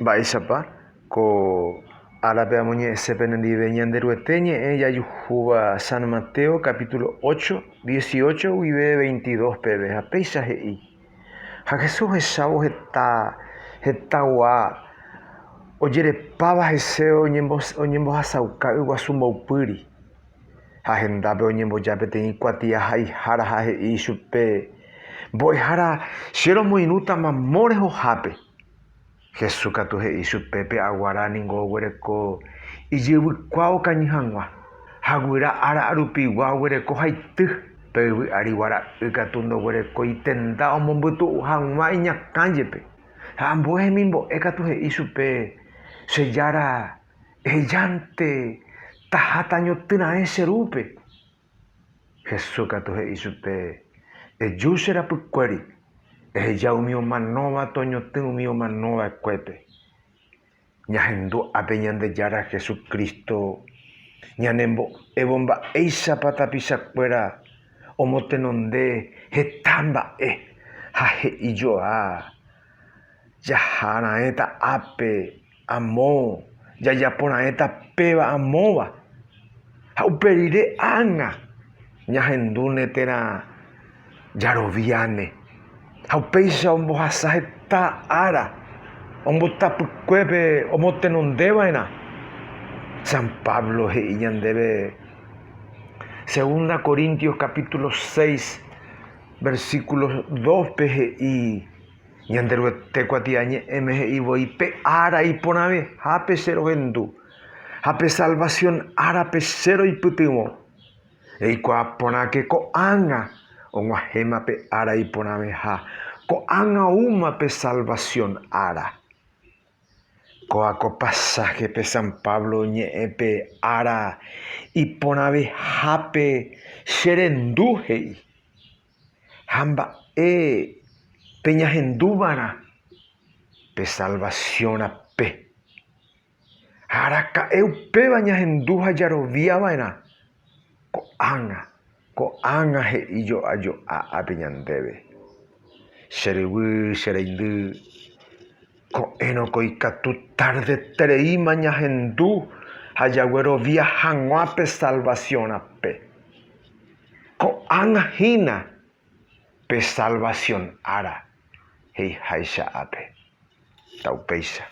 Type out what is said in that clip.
Mba'éichapa ko árape amoñe'ẽsépe nendive ñanderuete ñe'ẽ jajuhúva San Mateo capítulo 8, 18 guive 22 peve ha péicha he'i. Ha Jesús hechávo hetagua ojerepáva hese oñembohasauka yguasu mbo'ipýri. Ha hendápe oñemboja peteĩ kuatia haihára ha he'i chupe: mbo'ehára che romoirũtama amó rehohápe. Jesús katu he'i chupe pe'aguára niko oguereko ijyvykuaa okañy hag̃ua ha guyra ára rupigua oguereko haity pe yvy ári guara'y katu ndoguereko itenda omombytu'u hag̃ua iñakãjepe. Ha ambue hemimbo'e katu he'i chupe: che jára ehejánte taháta añotỹra'e che rúpe. Jesús katu he'i chupe: eju che rapykuéri, eheja umi omanóva toñotỹ umi omanova'ekuépe. Ñahendu ápe Ñandejára Jesucristo ñanembo'évo mba'éichapa tapichakuéra omotenonde heta mba'e ha he'ijoa jaharãeta ápe amo, jajaporãeta péva amóva. Ha uperire ág̃a ñahendúne térã jaroviáne. Ha upéicha ombohasa heta ára ombotapykuépe omotenondeva'erã. San Pablo he'i ñandéve Segunda Corintios capítulo 6 versículo 2 pe he'i ñanderuete kuatia ñe'ẽme he'ivoi pe ára iporãve hápe che rohendu, ha pe salvación árape che roipytyvõ. Eikuaa porãke ko'ág̃a og̃uahẽma pe ára iporãve ha ko'ág̃a uma pe salvación ára. Ko'áko pasaje pe San Pablo ñe'ẽ pe ára iporãve hápe che rendu he'i. Ha mba'e pe ñahendúvarã pe salvación rape. Ha araka'e upéva ñahendu ha jaroviava'erã ko'ág̃a he'ijoajoa ápe ñandéve. Che ryvy, che reindy, ko'ẽrõko ikatu tardetereíma ñahendu ha jaguerovia hag̃ua pe salvación rape. Ko'ág̃ahína pe salvación ára heiháicha ápe. Ta upéicha.